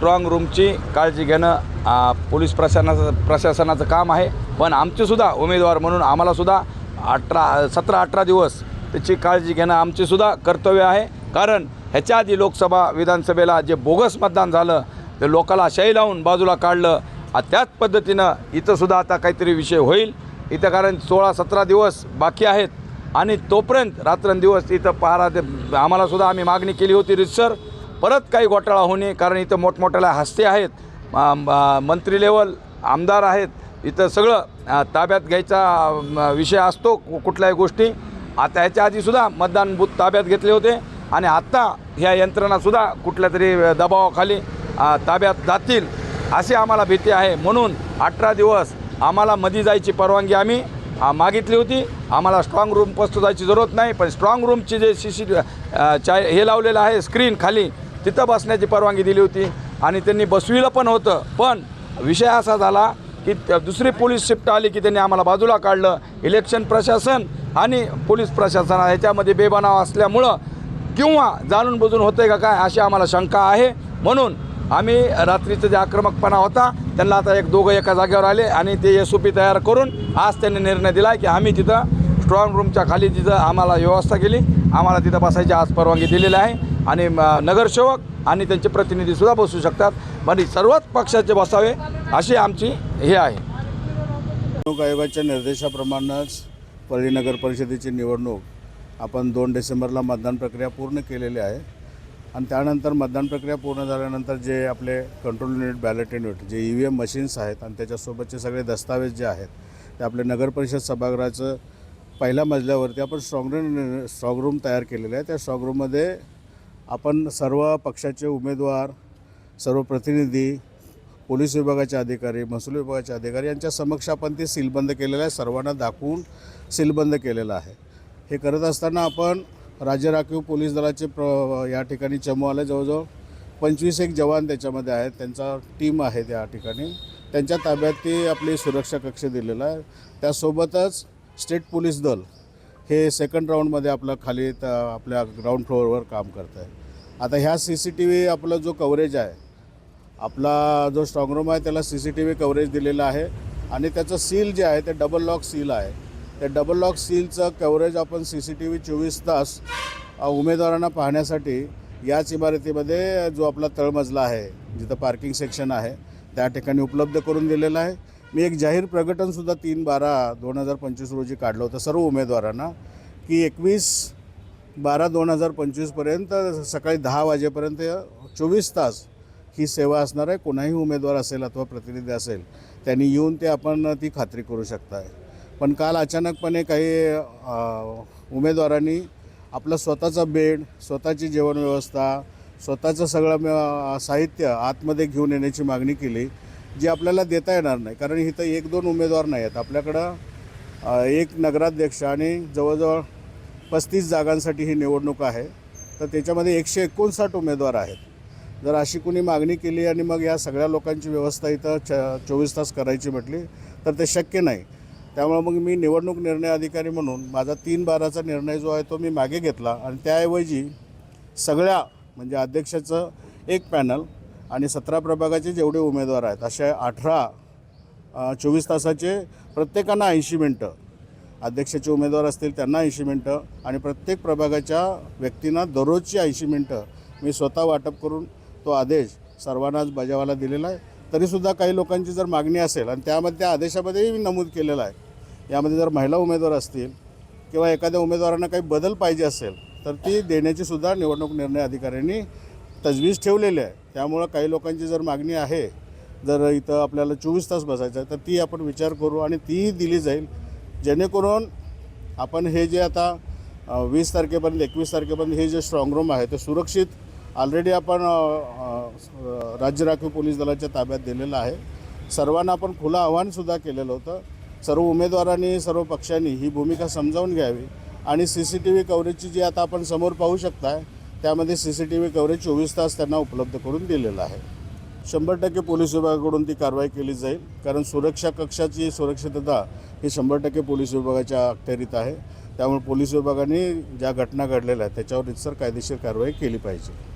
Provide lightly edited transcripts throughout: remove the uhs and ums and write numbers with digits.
Strong रूमची काळजी घेणं पोलीस प्रशासनाचं काम आहे। पण आमचेसुद्धा उमेदवार म्हणून आम्हालासुद्धा 17-18 दिवस त्याची काळजी घेणं आमचेसुद्धा कर्तव्य आहे। कारण ह्याच्या आधी लोकसभा विधानसभेला जे बोगस मतदान झालं ते लोकाला शाई लावून बाजूला काढलं, त्याच पद्धतीनं इथंसुद्धा आता काहीतरी विषय होईल इथं। कारण 16-17 दिवस बाकी आहेत आणि तोपर्यंत रात्रंदिवस इथं पहारा आम्हालासुद्धा आम्ही मागणी केली होती रीतसर परत काही घोटाळा होणे। कारण इथं मोठमोठ्याला हस्ते आहेत, मंत्री लेवल आमदार आहेत, इथं सगळं ताब्यात घ्यायचा विषय असतो कुठल्याही गोष्टी। आता ह्याच्या आधीसुद्धा मतदान बूथ ताब्यात घेतले होते आणि आत्ता ह्या यंत्रणासुद्धा कुठल्या तरी दबावाखाली ताब्यात जातील अशी आम्हाला भीती आहे। म्हणून 18 दिवस आम्हाला मध्ये जायची परवानगी आम्ही मागितली होती। आम्हाला स्ट्रॉंग रूम पोस्ट जायची जरूरत नाही, पण स्ट्रॉंग रूमची जे हे लावलेलं आहे स्क्रीन खाली तिथं बसण्याची परवानगी दिली होती आणि त्यांनी बसविलं पण होतं। पण विषय असा झाला की दुसरी पोलीस शिफ्ट आली की त्यांनी आम्हाला बाजूला काढलं। इलेक्शन प्रशासन आणि पोलीस प्रशासन ह्याच्यामध्ये बेबनाव असल्यामुळं किंवा जाणून बुजून होतं का काय अशी आम्हाला शंका आहे। म्हणून आम्ही रात्रीचं जे आक्रमकपणा होता त्यांना आता दोघं एका जागेवर आले आणि ते SOP तयार करून आज त्यांनी निर्णय दिला की आम्ही तिथं स्ट्रॉंग रूमच्या खाली तिथं आम्हाला व्यवस्था केली, आम्हाला तिथं बसायची आज परवानगी दिलेली आहे आणि नगरसेवक आणि त्यांचे प्रतिनिधीसुद्धा बसू शकतात। म्हणजे सर्वच पक्षाचे बसावे अशी आमची हे आहे। निवडणूक आयोगाच्या निर्देशाप्रमाणेच परळी नगर परिषदेची निवडणूक आपण 2 डिसेंबरला मतदान प्रक्रिया पूर्ण केलेली आहे आणि त्यानंतर मतदान प्रक्रिया पूर्ण झाल्यानंतर जे आपले कंट्रोल युनिट, बॅलेट युनिट, जे EVM मशीन्स आहेत आणि त्याच्यासोबतचे सगळे दस्तावेज जे आहेत ते आपले नगर परिषद सभागृहाचं पहिल्या मजल्यावरती आपण स्ट्रॉंग रूम तयार केलेलं आहे। त्या स्ट्रॉंग रूममध्ये आपण सर्व पक्षाचे उमेदवार, सर्व प्रतिनिधी, पोलीस विभागाचे अधिकारी, महसूल विभागाचे अधिकारी यांच्या समक्ष आपण ते सीलबंद केलेलं आहे, सर्वांना दाखवून सीलबंद केलेलं आहे। हे करत असताना आपण राज्य राखीव पोलीस दलाचे या ठिकाणी चमूवाले जवळजवळ 25 जवान त्याच्यामध्ये आहेत, त्यांचा टीम आहे त्या ठिकाणी, त्यांच्या ताब्यात ती आपली सुरक्षा कक्ष दिलेला आहे। त्यासोबतच स्टेट पोलीस दल हे सेकंड राऊंडमध्ये आपलं खाली आपल्या ग्राउंड फ्लोअरवर काम करत आहे। आता ह्या CCTV आपला जो कव्हरेज आहे, आपला जो स्ट्रॉंग रूम आहे त्याला CCTV कव्हरेज दिलेलं आहे आणि त्याचं सील जे आहे ते डबल लॉक सील आहे। त्या डबल लॉक सीलचं कव्हरेज आपण CCTV 24 तास उमेदवारांना पाहण्यासाठी याच इमारतीमध्ये जो आपला तळमजला आहे जिथं पार्किंग सेक्शन आहे त्या ठिकाणी उपलब्ध करून दिलेलं आहे। मी एक जाहीर प्रकटनसुद्धा 3/12/2025 रोजी काढलं होतं सर्व उमेदवारांना की 21/12/2025 पर्यंत सकाळी 10 वाजेपर्यंत 24 तास ही सेवा असणार आहे। कोणाही उमेदवार असेल अथवा प्रतिनिधी असेल त्यांनी येऊन ते आपण ती खात्री करू शकता आहे। पण काल अचानकपणे काही उमेदवारांनी आपलं स्वतःचा बेड, स्वतःची जेवण व्यवस्था, स्वतःचं सगळं साहित्य आतमध्ये घेऊन येण्याची मागणी केली, जी आपल्याला देता येणार नाही। कारण इथं 1-2 उमेदवार नाही आहेत, आपल्याकडं एक नगराध्यक्ष आणि जवळजवळ 35 जागांसाठी ही निवडणूक आहे, तर त्याच्यामध्ये 159 उमेदवार आहेत। जर अशी कोणी मागणी केली आणि मग या सगळ्या लोकांची व्यवस्था इथं 24 तास करायची म्हटली तर ते शक्य नाही। त्यामुळे मग मी निवडणूक निर्णय अधिकारी म्हणून माझा 3/12चा निर्णय जो आहे तो मी मागे घेतला आणि त्याऐवजी सगळ्या म्हणजे अध्यक्षाचं एक पॅनल आणि 17 प्रभागाचे जेवढे उमेदवार आहेत अशा 18 24 तासाचे प्रत्येकांना 80 मिनटं, अध्यक्षाचे उमेदवार असतील त्यांना 80 मिनटं आणि प्रत्येक प्रभागाच्या व्यक्तींना दररोजची 80 मिनटं मी स्वतः वाटप करून तो आदेश सर्वांनाच बजावायला दिलेला आहे। तरीसुद्धा काही लोकांची जर मागणी असेल आणि त्यामध्ये त्या आदेशामध्येही मी नमूद केलेलं आहे, यामध्ये जर महिला उमेदवार असतील किंवा एखाद्या उमेदवारांना काही बदल पाहिजे असेल तर ती देण्याची सुद्धा निवडणूक निर्णय अधिकाऱ्यांनी तजवीज ठेवलेली आहे। त्यामुळं काही लोकांची जर मागणी आहे, जर इथं आपल्याला 24 तास बसायचं आहे तर ती आपण विचार करू आणि तीही दिली जाईल, जेणेकरून आपण हे जे आता 20 तारखेपर्यंत 21 तारखेपर्यंत हे जे स्ट्रॉंग रूम आहे ते सुरक्षित ऑलरेडी आपण राज्य राखीव पोलीस दलाच्या ताब्यात दिलेलं आहे। सर्वांना आपण खुलं आव्हानसुद्धा केलेलं होतं। सर्व उमेदवारांनी, सर्व पक्षांनी ही भूमिका समजावून घ्यावी आणि CCTV कव्हरेजची जी आता आपण समोर पाहू शकता त्यामध्ये CCTV कव्हरेज 24 तास त्यांना उपलब्ध करून दिलेलं आहे। 100% पोलीस विभागाकडून ती कारवाई केली जाईल, कारण सुरक्षा कक्षाची सुरक्षितता ही 100% पोलीस विभागाच्या अखत्यारीत आहे। त्यामुळे पोलीस विभागाने ज्या घटना घडलेल्या आहेत त्याच्यावर रीतसर कायदेशीर कारवाई केली पाहिजे।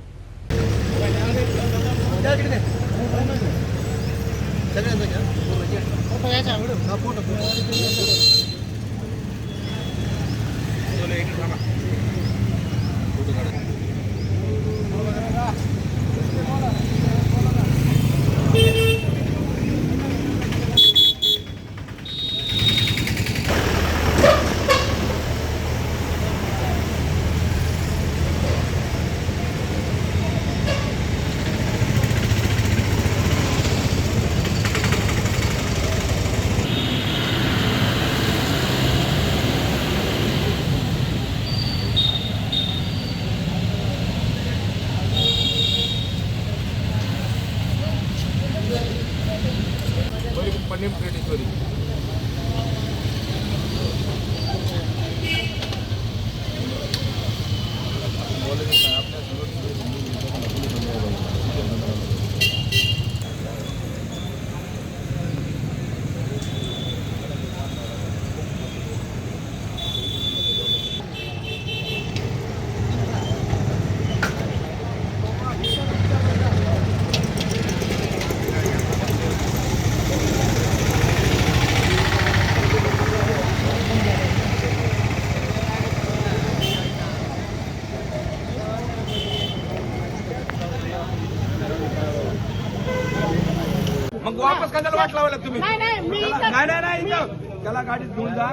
मग वापस कशाला वाट लावायला तुम्ही? नाही नाही मी नाही नाही नाही इथं त्याला गाडीत घेऊन जा.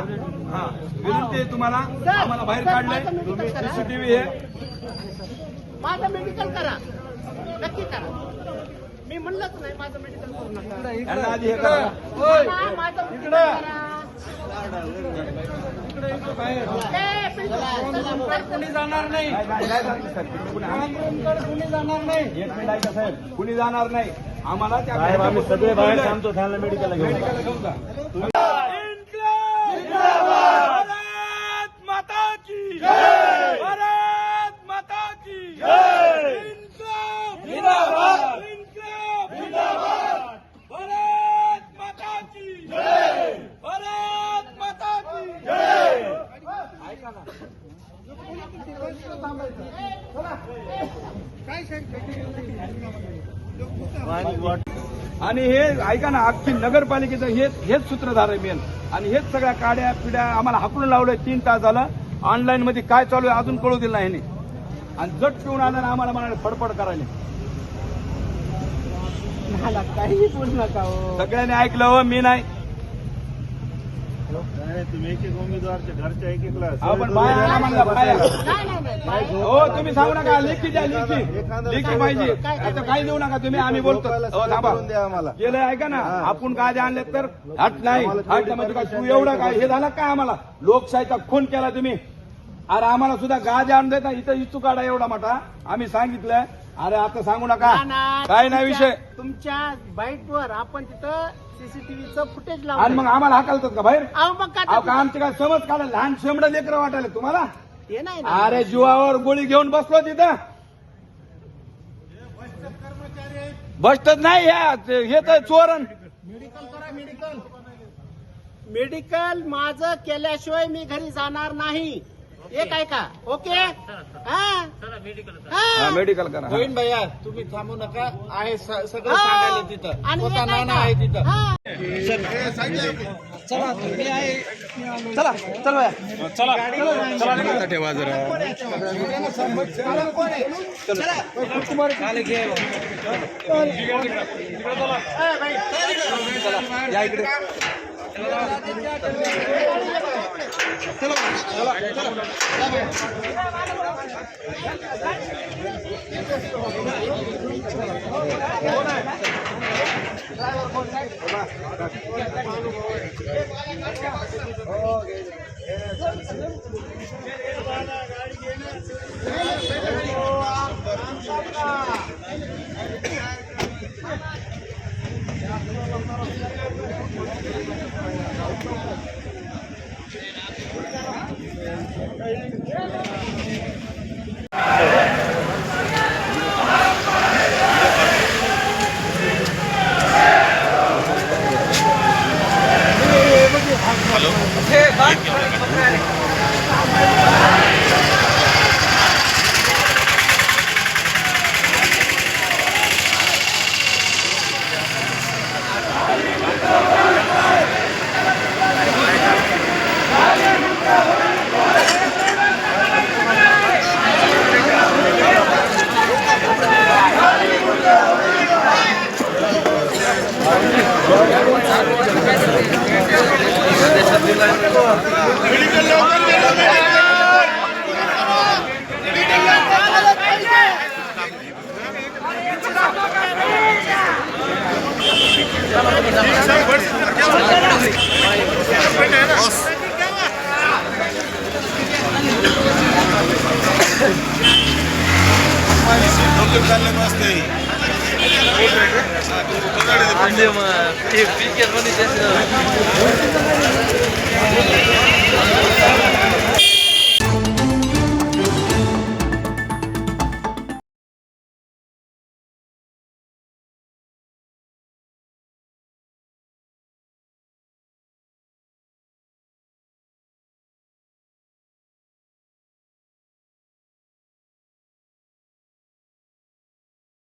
हा विनंती आहे तुम्हाला, आम्हाला बाहेर काढलंय. सीसीटीव्ही आहे. माझं मेडिकल करा, नक्की करा. मी म्हणलंच नाही माझं मेडिकल करू नका. यांना आधी हे करा. मला माझं medical करा. कुणी जाणार नाही, नाही जाणार सर. कुणी जाणार नाही. एक मिनिट ऐका साहेब, कुणी जाणार नाही. आम्हाला त्या आम्ही सगळे बाहेर थांबतो, त्यांना मेडिकल घेऊन मेडिकल घेऊन जा. भारत माता की जय. भारत माता की जय. इन्क्लाब जिंदाबाद. इन्क्लाब जिंदाबाद. भारत माता की जय. भारत माता की जय. ऐका ना, आणि हे ऐका ना, अख्खी नगरपालिकेचं हेच सूत्रधार आहे मेन. आणि हेच सगळ्या काड्या पिड्या आम्हाला हाकलून लावलंय. 3 तास झालं ऑनलाईन मध्ये काय चालू आहे अजून कळू दिलं नाही ह्याने. आणि जट पिऊन आलं ना आम्हाला म्हणाले फडफड करायला. मला काही बोलू नका हो. सगळ्यांनी ऐकलं हो, मी नाही. तुम्ही एक एक उमेदवारच्या घरच्या एक एक आपण बाहेर आणा म्हणलं, बाहेर. नाही नाही नाही हो तुम्ही सांगू नका, लेखी द्या, लेखी पाहिजे. आता काही देऊ नका तुम्ही, आम्ही बोलतो. हो थांबा, द्या आम्हाला. गेलं ऐका ना, आपण काय आणले तर हट नाही. हट म्हणजे काय तू एवढं काय हे झालं काय? आम्हाला लोकशाहीचा खून केला तुम्ही. अरे आम्हाला सुद्धा गाज आणून देता इथं इचू काढा एवढा मोठा. आम्ही सांगितलं. अरे आता सांगू नका, काय नाही विषय. तुमच्या बाईटवर आपण तिथं सीसीटीव्हीचं फुटेज आणि लावलं. मग आम्हाला हाकलतात का बाहेर? अहो मग अहो का काय आमचे काय समज काढा? लहान शेंबड लेकरं वाटायला तुम्हाला? ते नाही ना. अरे जीवावर गोळी घेऊन बसलो तिथं. बसतच नाही हे तर चोरण. मेडिकल करा, मेडिकल. मेडिकल माझं केल्याशिवाय मी घरी जाणार नाही. एक ऐका, ओके? हा मेडिकल करा. गोविंद भैया तुम्ही थांबू नका. आहे सगळं हा. सांगायला तिथं. आणि स्वतः एक नाना ऐका. आहे तिथं. हा. चला तुम्ही आहे. ठेवा जरा. या इकडे. मेडिकल